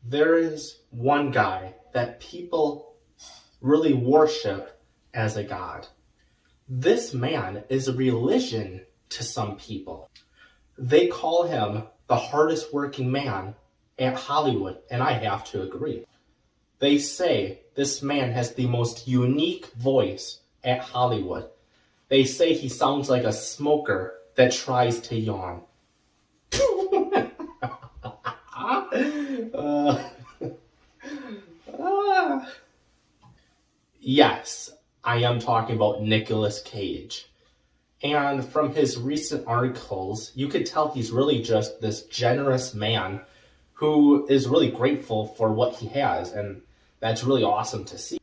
There is one guy that people really worship as a god. This man is a religion to some people. They call him the hardest working man at Hollywood, and I have to agree. They say this man has the most unique voice at Hollywood. They say he sounds like a smoker that tries to yawn. Yes, I am talking about Nicolas Cage. And from his recent articles, you could tell he's really just this generous man who is really grateful for what he has, and that's really awesome to see.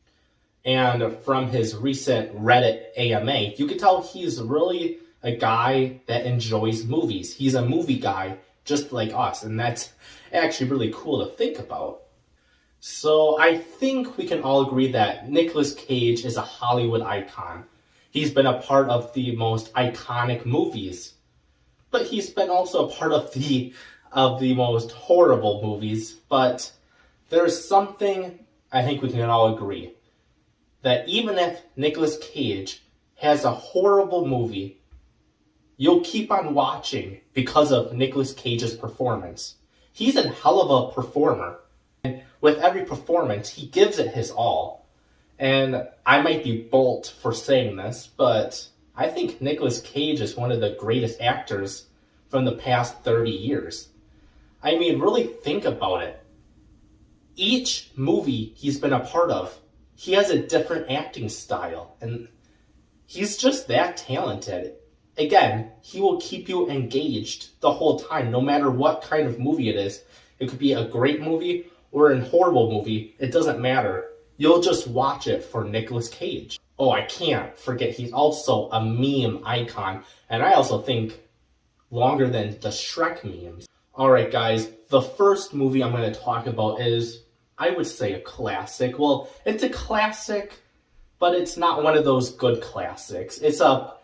And from his recent Reddit AMA, you could tell he's really a guy that enjoys movies. He's a movie guy just like us, and that's actually really cool to think about. So I think we can all agree that Nicolas Cage is a Hollywood icon. He's been a part of the most iconic movies, but he's been also a part of the most horrible movies. But there's something I think we can all agree, that even if Nicolas Cage has a horrible movie, you'll keep on watching because of Nicolas Cage's performance. He's a hell of a performer. And with every performance, he gives it his all. And I might be bold for saying this, but I think Nicolas Cage is one of the greatest actors from the past 30 years. I mean, really think about it. Each movie he's been a part of, he has a different acting style, and he's just that talented. Again, he will keep you engaged the whole time, no matter what kind of movie it is. It could be a great movie or a horrible movie. It doesn't matter. You'll just watch it for Nicolas Cage. Oh, I can't forget he's also a meme icon, and I also think longer than the Shrek memes. Alright guys, the first movie I'm going to talk about is, I would say, a classic. Well, it's a classic, but it's not one of those good classics. It's a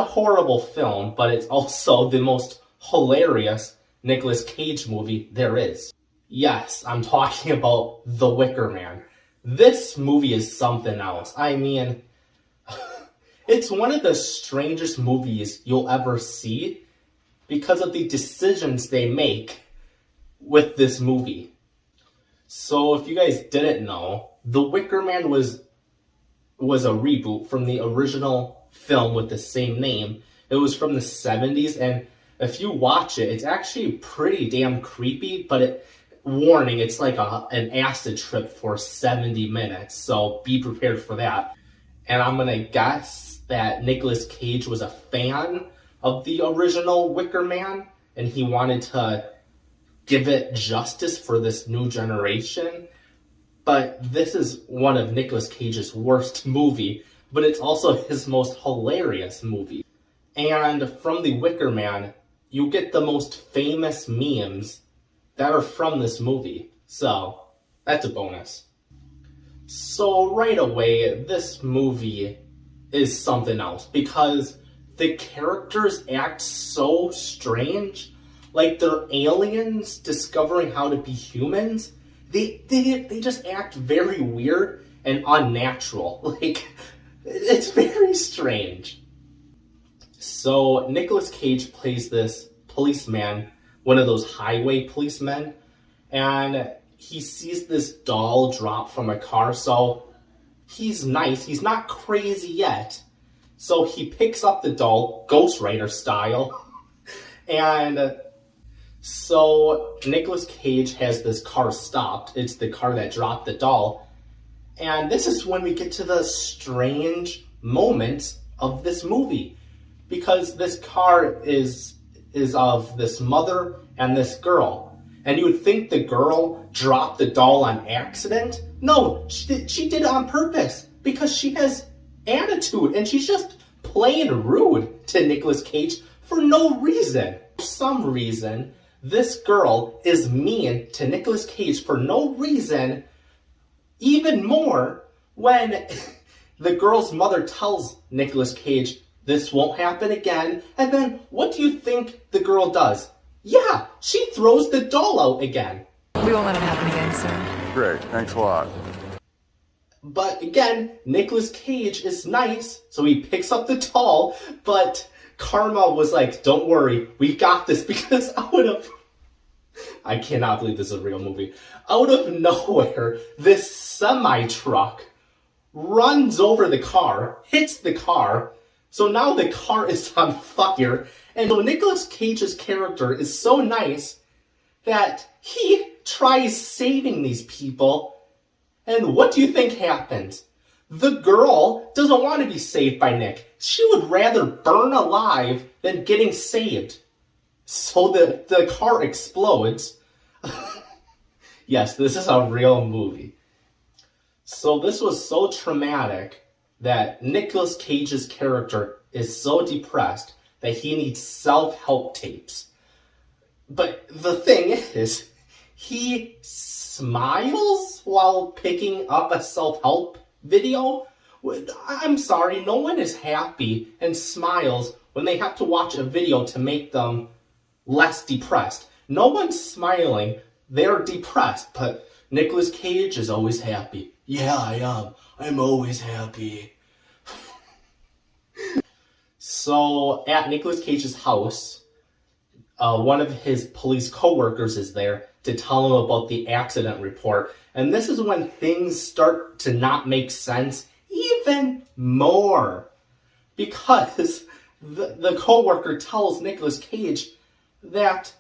horrible film, but it's also the most hilarious Nicolas Cage movie there is. Yes, I'm talking about The Wicker Man. This movie is something else. I mean, it's one of the strangest movies you'll ever see because of the decisions they make with this movie. So if you guys didn't know, The Wicker Man was a reboot from the original film with the same name. It was from the 70s, and if you watch it, it's actually pretty damn creepy, but warning, it's like an acid trip for 70 minutes, so be prepared for that. And I'm gonna guess that Nicolas Cage was a fan of the original Wicker Man, and he wanted to give it justice for this new generation. But this is one of Nicolas Cage's worst movie, but it's also his most hilarious movie. And from the Wicker Man, you get the most famous memes that are from this movie. So, that's a bonus. So right away, this movie is something else because the characters act so strange. Like they're aliens discovering how to be humans. They just act very weird and unnatural. Like, it's very strange. So Nicolas Cage plays this policeman, one of those highway policemen, and he sees this doll drop from a car, so he's nice, he's not crazy yet, so he picks up the doll, Ghost Rider style, and so Nicolas Cage has this car stopped. It's the car that dropped the doll, and this is when we get to the strange moments of this movie, because this car is of this mother and this girl. And you would think the girl dropped the doll on accident. No, she did it on purpose because she has attitude and she's just plain rude to Nicolas Cage for no reason. For some reason, this girl is mean to Nicolas Cage for no reason. Even more when the girl's mother tells Nicolas Cage, this won't happen again. And then what do you think the girl does? Yeah, she throws the doll out again. We won't let it happen again, sir. Great, thanks a lot. But again, Nicolas Cage is nice, so he picks up the doll, but Karma was like, don't worry, we got this, because I cannot believe this is a real movie. Out of nowhere, this semi-truck runs over the car, hits the car, so now the car is on fire, and so Nicolas Cage's character is so nice that he tries saving these people, and what do you think happens? The girl doesn't want to be saved by Nick. She would rather burn alive than getting saved. So the car explodes. Yes, this is a real movie. So this was so traumatic that Nicolas Cage's character is so depressed that he needs self-help tapes. But the thing is, he smiles while picking up a self-help video? I'm sorry, no one is happy and smiles when they have to watch a video to make them less depressed. No one's smiling, they're depressed, but Nicolas Cage is always happy. Yeah, I am. I'm always happy. So, at Nicolas Cage's house, one of his police co-workers is there to tell him about the accident report. And this is when things start to not make sense even more. Because the co-worker tells Nicolas Cage that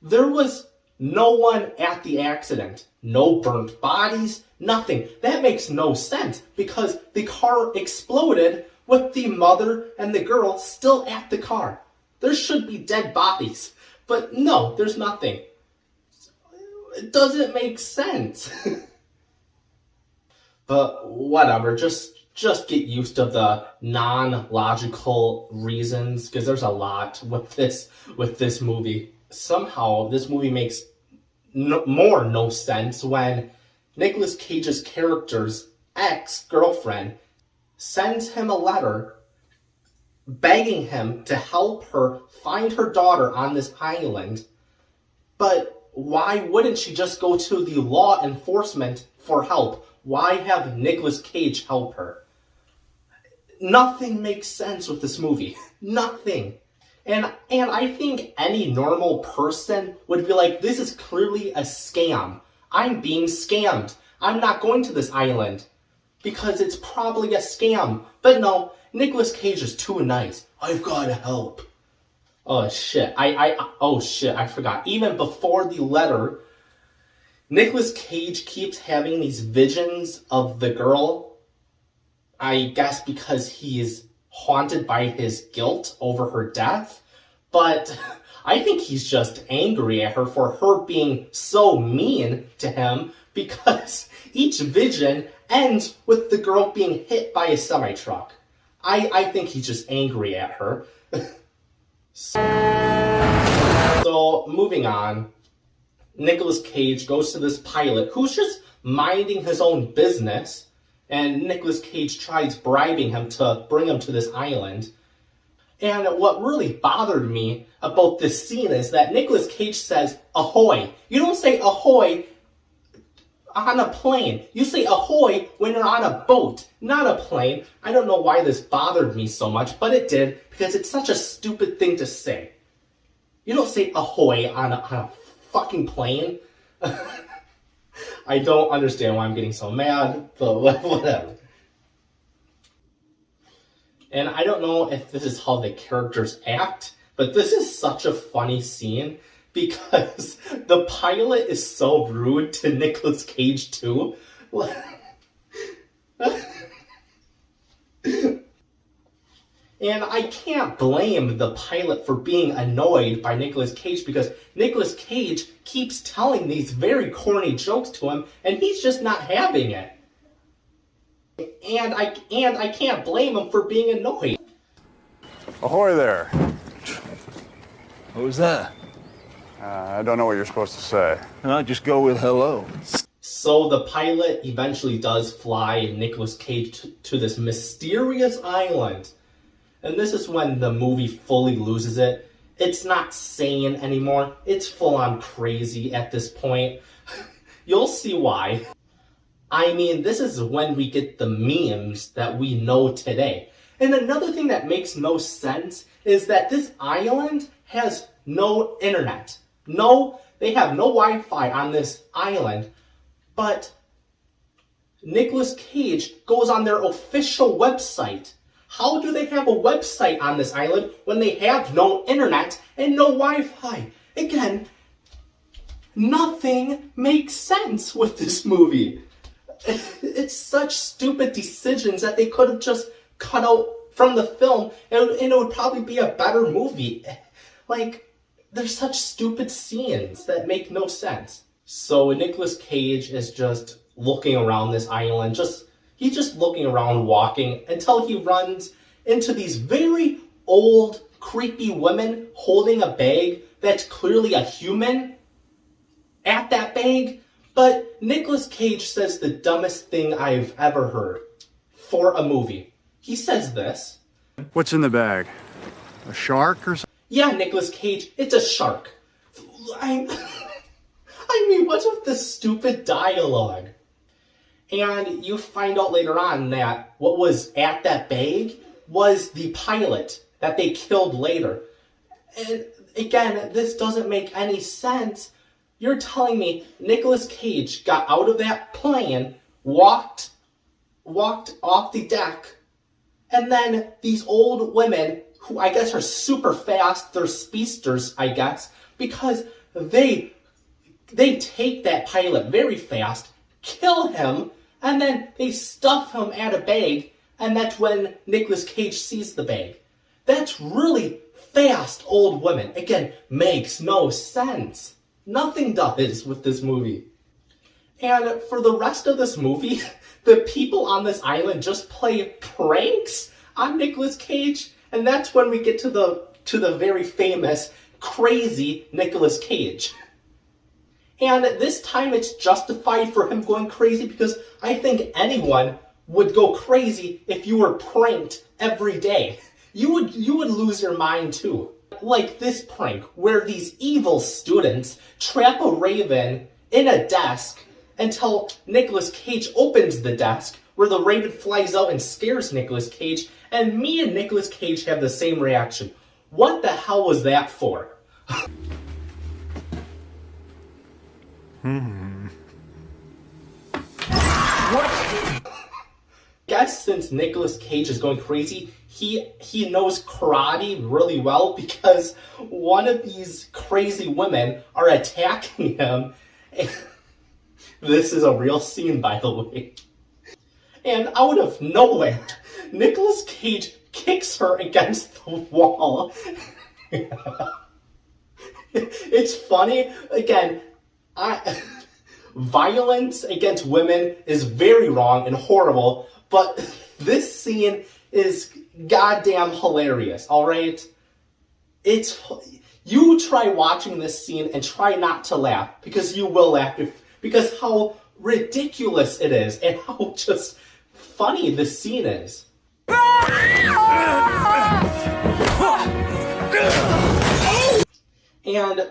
there was no one at the accident. No burnt bodies, nothing. That makes no sense because the car exploded with the mother and the girl still at the car. There should be dead bodies. But no, there's nothing. It doesn't make sense. But whatever, just get used to the non-logical reasons, because there's a lot with this movie. Somehow, this movie makes no sense when Nicolas Cage's character's ex-girlfriend sends him a letter begging him to help her find her daughter on this island. But why wouldn't she just go to the law enforcement for help? Why have Nicolas Cage help her? Nothing makes sense with this movie. Nothing. And I think any normal person would be like, this is clearly a scam. I'm being scammed. I'm not going to this island because it's probably a scam. But no, Nicolas Cage is too nice. I've got to help. Oh shit, I forgot. Even before the letter, Nicolas Cage keeps having these visions of the girl. I guess because he is haunted by his guilt over her death. But I think he's just angry at her for her being so mean to him, because each vision ends with the girl being hit by a semi-truck. I think he's just angry at her. So, moving on, Nicolas Cage goes to this pilot who's just minding his own business, and Nicolas Cage tries bribing him to bring him to this island. And what really bothered me about this scene is that Nicolas Cage says, ahoy. You don't say ahoy on a plane. You say ahoy when you're on a boat, not a plane. I don't know why this bothered me so much, but it did, because it's such a stupid thing to say. You don't say ahoy on a fucking plane. I don't understand why I'm getting so mad, but whatever. And I don't know if this is how the characters act, but this is such a funny scene because the pilot is so rude to Nicolas Cage too. And I can't blame the pilot for being annoyed by Nicolas Cage because Nicolas Cage keeps telling these very corny jokes to him and he's just not having it. And I can't blame him for being annoyed. Ahoy there. What was that? I don't know what you're supposed to say. I'll just go with hello. So the pilot eventually does fly Nicolas Cage to this mysterious island. And this is when the movie fully loses it. It's not sane anymore. It's full on crazy at this point. You'll see why. I mean, this is when we get the memes that we know today. And another thing that makes no sense is that this island has no internet. No, they have no Wi-Fi on this island. But Nicolas Cage goes on their official website. How do they have a website on this island when they have no internet and no Wi-Fi? Again, nothing makes sense with this movie. It's such stupid decisions that they could have just cut out from the film and it would probably be a better movie. Like, there's such stupid scenes that make no sense. So Nicolas Cage is just looking around this island, he's just looking around walking until he runs into these very old, creepy women holding a bag that's clearly a human at that bag. But Nicolas Cage says the dumbest thing I've ever heard for a movie. He says this. What's in the bag? A shark or something? Yeah, Nicolas Cage, it's a shark. I mean, what's with this stupid dialogue? And you find out later on that what was at that bag was the pilot that they killed later. And again, this doesn't make any sense. You're telling me Nicolas Cage got out of that plane, walked off the deck, and then these old women, who I guess are super fast, they're speedsters, I guess, because they take that pilot very fast, kill him, and then they stuff him at a bag, and that's when Nicolas Cage sees the bag. That's really fast, old women. Again, makes no sense. Nothing does with this movie. And for the rest of this movie, the people on this island just play pranks on Nicolas Cage, and that's when we get to the very famous, crazy Nicolas Cage. And this time it's justified for him going crazy because I think anyone would go crazy if you were pranked every day. You would lose your mind too. Like this prank where these evil students trap a raven in a desk until Nicolas Cage opens the desk, where the raven flies out and scares Nicolas Cage, and me and Nicolas Cage have the same reaction. What the hell was that for? What? Guess since Nicolas Cage is going crazy, he knows karate really well because one of these crazy women are attacking him. This is a real scene, by the way. And out of nowhere, Nicolas Cage kicks her against the wall. It's funny. Again, violence against women is very wrong and horrible, but this scene is goddamn hilarious, alright? You try watching this scene and try not to laugh, because you will laugh, because how ridiculous it is, and how just funny this scene is. And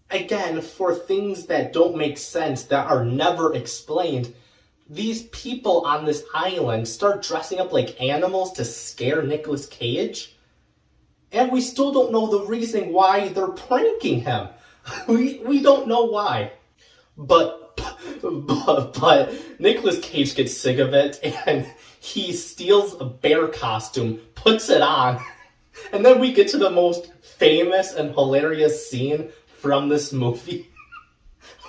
again, for things that don't make sense, that are never explained, these people on this island start dressing up like animals to scare Nicolas Cage. And we still don't know the reason why they're pranking him. We don't know why. But Nicolas Cage gets sick of it, and he steals a bear costume, puts it on, and then we get to the most famous and hilarious scene from this movie.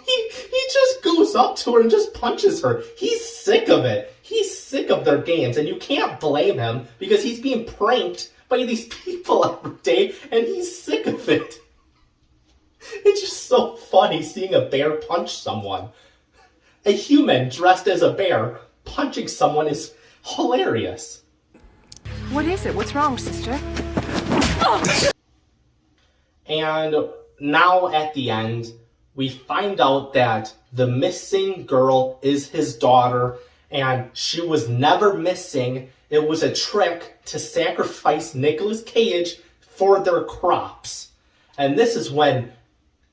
He just goes up to her and just punches her. He's sick of it. He's sick of their games, and you can't blame him because he's being pranked by these people every day, and he's sick of it. It's just so funny seeing a bear punch someone. A human dressed as a bear punching someone is hilarious. What is it? What's wrong, sister? And now at the end, we find out that the missing girl is his daughter, and she was never missing. It was a trick to sacrifice Nicolas Cage for their crops. And this is when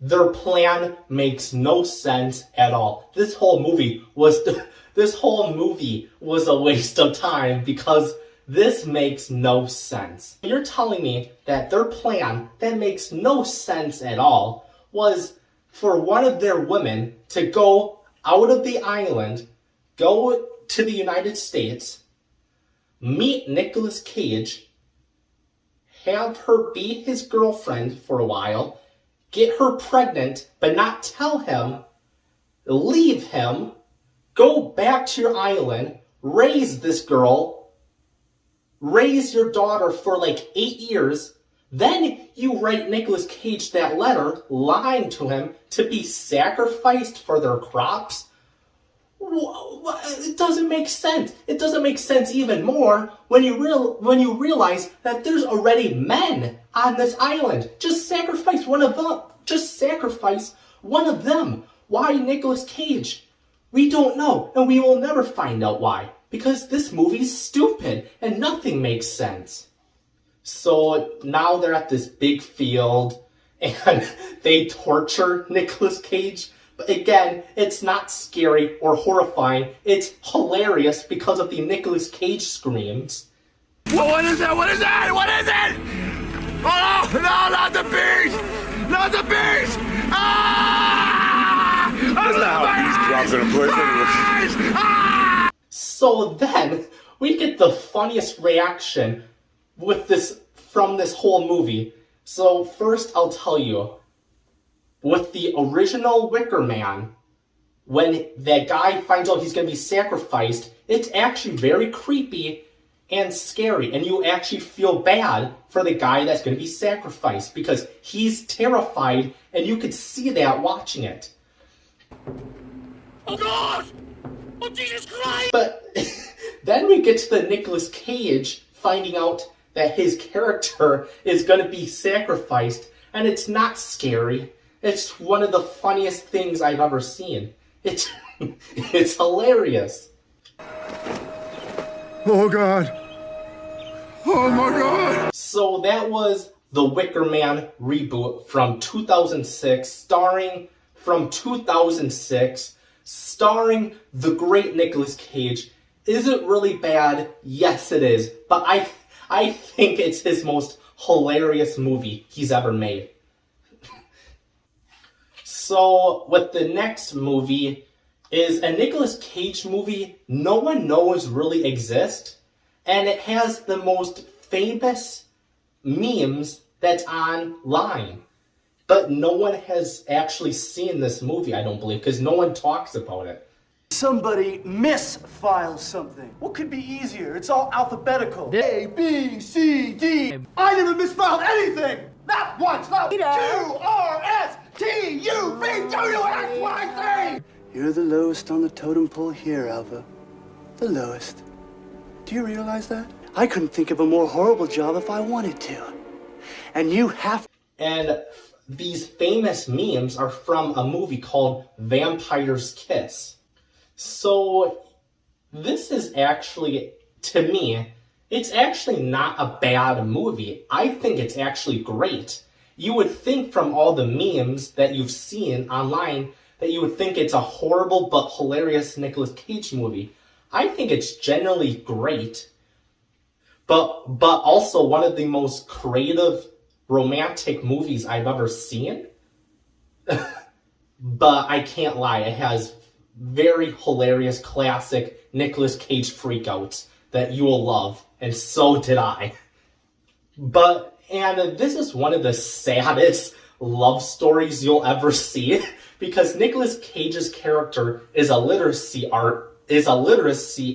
their plan makes no sense at all. This whole movie was a waste of time because this makes no sense. You're telling me that their plan that makes no sense at all was for one of their women to go out of the island, go to the United States, meet Nicolas Cage, have her be his girlfriend for a while, get her pregnant, but not tell him, leave him, go back to your island, raise this girl, raise your daughter for like 8 years, then you write Nicolas Cage that letter, lying to him to be sacrificed for their crops? It doesn't make sense. It doesn't make sense even more when you realize that there's already men on this island. Just sacrifice one of them. Just sacrifice one of them. Why Nicolas Cage? We don't know, and we will never find out why. Because this movie's stupid, and nothing makes sense. So now they're at this big field, and they torture Nicolas Cage. But again, it's not scary or horrifying. It's hilarious because of the Nicolas Cage screams. What is it? What is it? What is it? Oh, no, not the beast! Not the beast! Ah! That's not how beast drops in a place anyway. So then, we get the funniest reaction from this whole movie. So first, I'll tell you, with the original Wicker Man, when that guy finds out he's going to be sacrificed, it's actually very creepy and scary. And you actually feel bad for the guy that's going to be sacrificed because he's terrified, and you could see that watching it. Oh, God! Oh, Jesus Christ! But then we get to the Nicolas Cage finding out that his character is going to be sacrificed, and it's not scary. It's one of the funniest things I've ever seen. It's hilarious. Oh, God. Oh, my God. So that was the Wicker Man reboot from 2006, starring the great Nicolas Cage. Is it really bad? Yes, it is. But I think it's his most hilarious movie he's ever made. So, with the next movie is a Nicolas Cage movie no one knows really exist, and it has the most famous memes that's online. But no one has actually seen this movie, I don't believe, because no one talks about it. Somebody misfiles something. What could be easier? It's all alphabetical. A, B, C, D. I never misfiled anything! Not once! Not Q, R, S, T, U, V, W, X, Y, Z! You're the lowest on the totem pole here, Alva. The lowest. Do you realize that? I couldn't think of a more horrible job if I wanted to. And you have... And these famous memes are from a movie called Vampire's Kiss. So, this is actually, to me, it's actually not a bad movie. I think it's actually great. You would think from all the memes that you've seen online that you would think it's a horrible but hilarious Nicolas Cage movie. I think it's generally great, but also one of the most creative romantic movies I've ever seen. But I can't lie, it has very hilarious classic Nicolas Cage freakouts that you will love, and so did I. And this is one of the saddest love stories you'll ever see, because Nicolas Cage's character is a literacy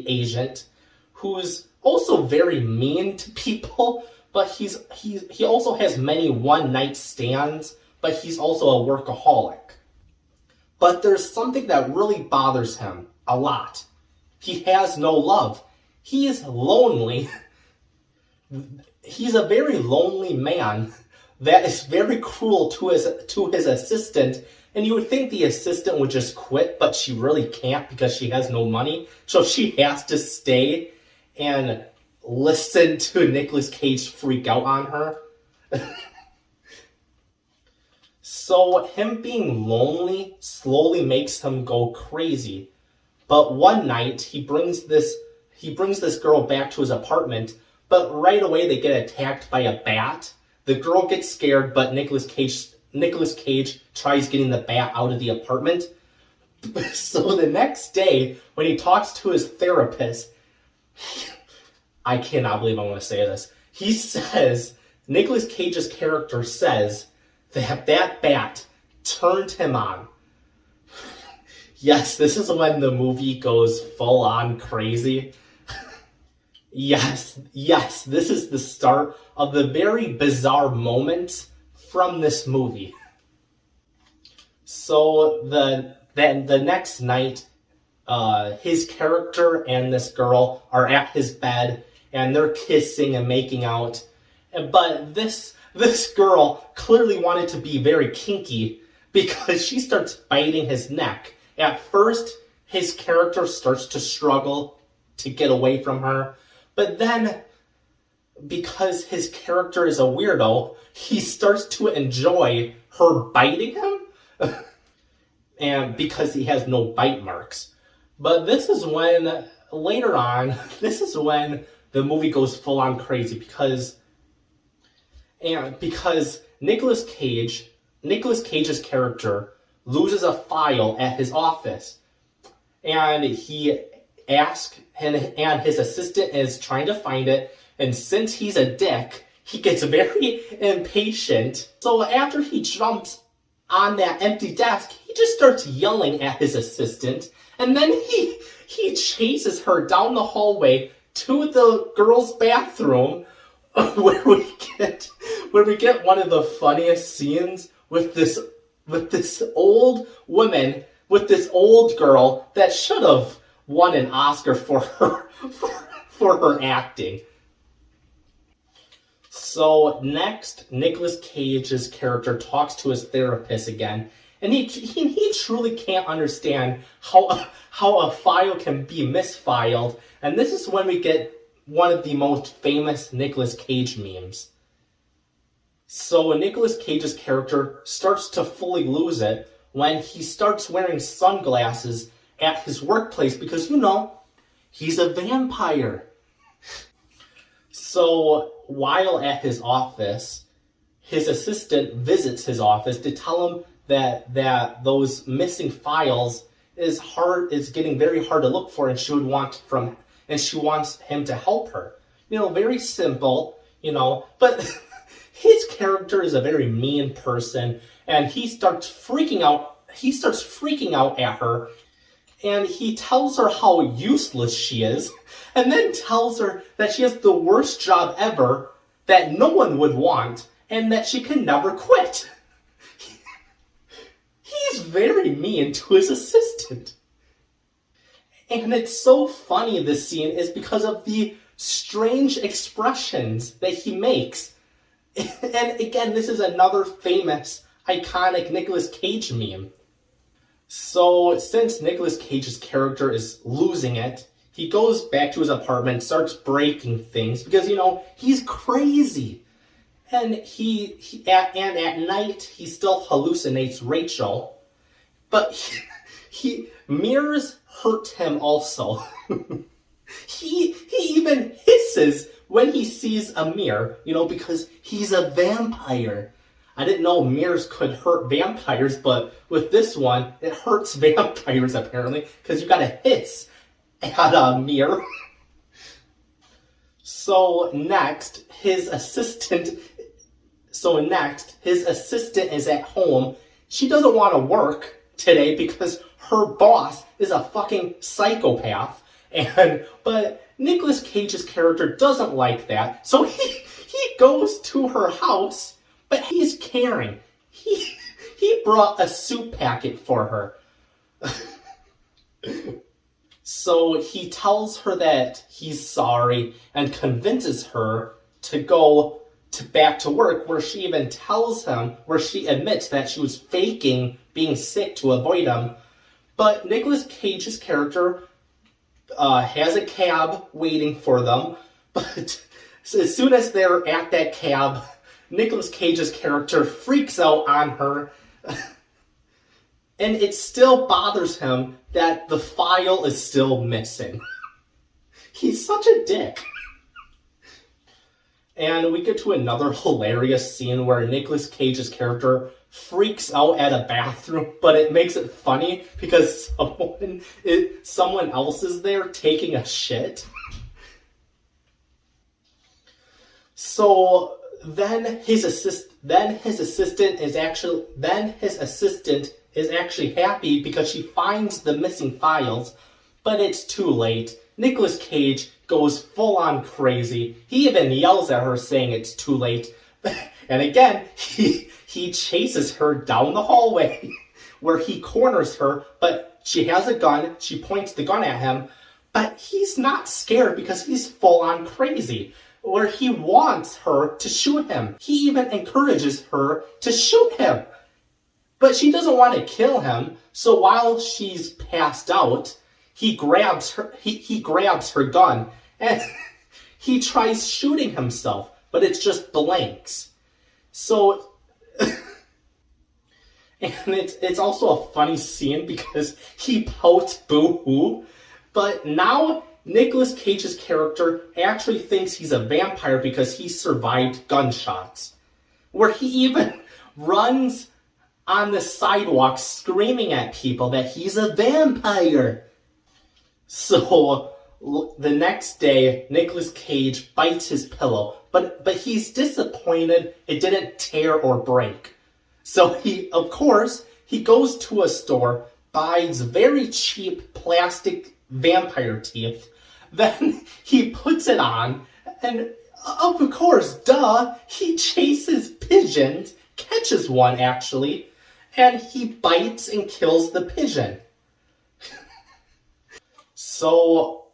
agent who's also very mean to people, but he also has many one-night stands, but he's also a workaholic. But there's something that really bothers him a lot. He has no love. He is lonely. He's a very lonely man that is very cruel to his assistant, and you would think the assistant would just quit, but she really can't because she has no money, so she has to stay and listen to Nicolas Cage freak out on her. So him being lonely slowly makes him go crazy. But one night he brings this girl back to his apartment, but right away they get attacked by a bat. The girl gets scared, but Nicolas Cage tries getting the bat out of the apartment. So the next day, when he talks to his therapist, I cannot believe I'm going to say this. He says, Nicolas Cage's character says that bat turned him on. Yes, this is when the movie goes full on crazy. Yes, this is the start of the very bizarre moments from this movie. So the next night, his character and this girl are at his bed, and they're kissing and making out. But this girl clearly wanted to be very kinky because she starts biting his neck. At first, his character starts to struggle to get away from her. But then, because his character is a weirdo, he starts to enjoy her biting him. And because he has no bite marks. But this is when, later on, this is when the movie goes full on crazy because Nicolas Cage's character loses a file at his office, and he asks, and his assistant is trying to find it, and since he's a dick, he gets very impatient. So after he jumps on that empty desk, he just starts yelling at his assistant, and then he chases her down the hallway to the girl's bathroom, where we get one of the funniest scenes with this old woman, with this old girl that should have won an Oscar for her acting. So next, Nicolas Cage's character talks to his therapist again, and he truly can't understand how a file can be misfiled, and this is when we get one of the most famous Nicolas Cage memes. So Nicolas Cage's character starts to fully lose it when he starts wearing sunglasses at his workplace because, he's a vampire. So while at his office, his assistant visits his office to tell him that those missing files is getting very hard to look for, and she wants him to help her. Very simple, but his character is a very mean person, and he starts freaking out at her, and he tells her how useless she is, and then tells her that she has the worst job ever, that no one would want, and that she can never quit. He's very mean to his assistant. And it's so funny, this scene, is because of the strange expressions that he makes. And again, this is another famous, iconic Nicolas Cage meme. So since Nicolas Cage's character is losing it, he goes back to his apartment, starts breaking things because, he's crazy. And at night, he still hallucinates Rachel. But mirrors hurt him also. He even hisses when he sees a mirror, because he's a vampire. I didn't know mirrors could hurt vampires, but with this one, it hurts vampires apparently, because you gotta hiss at a mirror. So next, his assistant is at home. She doesn't want to work today because her boss is a fucking psychopath. But Nicolas Cage's character doesn't like that, so he goes to her house, but he's caring. He brought a soup packet for her. So he tells her that he's sorry and convinces her to go back to work, where she admits that she was faking being sick to avoid him. But Nicolas Cage's character has a cab waiting for them, but as soon as they're at that cab, Nicolas Cage's character freaks out on her. And it still bothers him that the file is still missing. He's such a dick. And we get to another hilarious scene where Nicolas Cage's character freaks out at a bathroom, but it makes it funny because someone else is there taking a shit. So then his assistant is actually happy because she finds the missing files, but it's too late. Nicolas Cage goes full on crazy. He even yells at her saying it's too late. And again, he chases her down the hallway where he corners her, but she has a gun. She points the gun at him, but he's not scared because he's full on crazy, where he wants her to shoot him. He even encourages her to shoot him. But she doesn't want to kill him, so while she's passed out, he grabs her gun and he tries shooting himself, but it's just blanks. So, and it's also a funny scene because he pouts boo-hoo, but now Nicolas Cage's character actually thinks he's a vampire because he survived gunshots, where he even runs on the sidewalk screaming at people that he's a vampire. So the next day, Nicolas Cage bites his pillow, but he's disappointed it didn't tear or break. So he goes to a store, buys very cheap plastic vampire teeth, then he puts it on, and of course, he chases pigeons, catches one actually, and he bites and kills the pigeon. So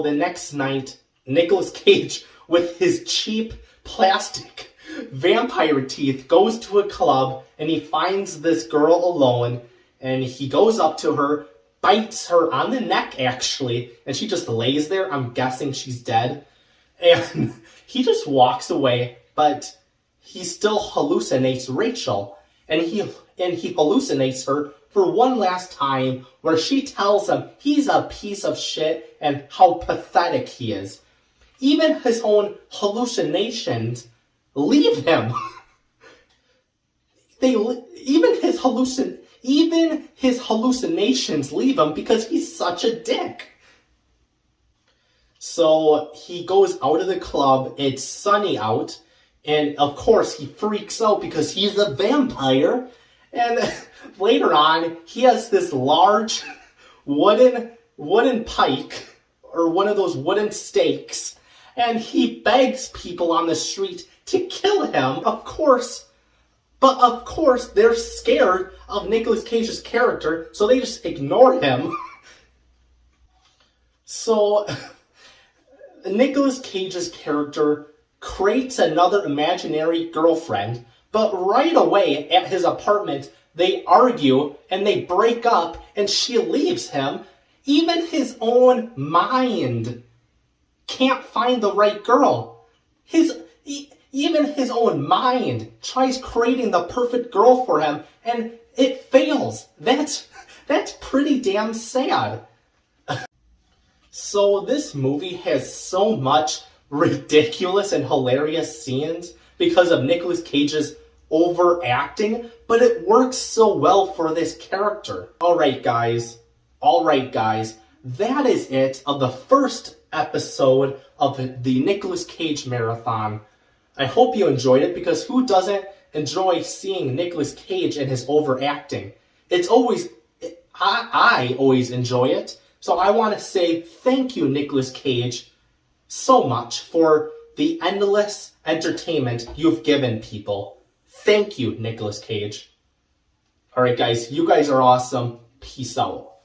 the next night, Nicolas Cage, with his cheap plastic vampire teeth, goes to a club and he finds this girl alone, and he goes up to her, bites her on the neck actually, and she just lays there. I'm guessing she's dead. And he just walks away, but he still hallucinates Rachel, and he hallucinates her for one last time, where she tells him he's a piece of shit and how pathetic he is. Even his own hallucinations leave him. Even his hallucinations leave him because he's such a dick. So he goes out of the club, it's sunny out, and of course he freaks out because he's a vampire. And later on, he has this large wooden pike, or one of those wooden stakes, and he begs people on the street to kill him, of course. But of course, they're scared of Nicolas Cage's character, so they just ignore him. So Nicolas Cage's character creates another imaginary girlfriend, but right away at his apartment, they argue and they break up and she leaves him. Even his own mind can't find the right girl. Even his own mind tries creating the perfect girl for him and it fails. That's pretty damn sad. So this movie has so much ridiculous and hilarious scenes because of Nicolas Cage's overacting, but it works so well for this character. Alright guys, that is it of the first episode of the Nicolas Cage marathon. I hope you enjoyed it, because who doesn't enjoy seeing Nicolas Cage and his overacting? I always enjoy it. So I want to say thank you, Nicolas Cage, so much for the endless entertainment you've given people. Thank you, Nicolas Cage. Alright guys, you guys are awesome. Peace out.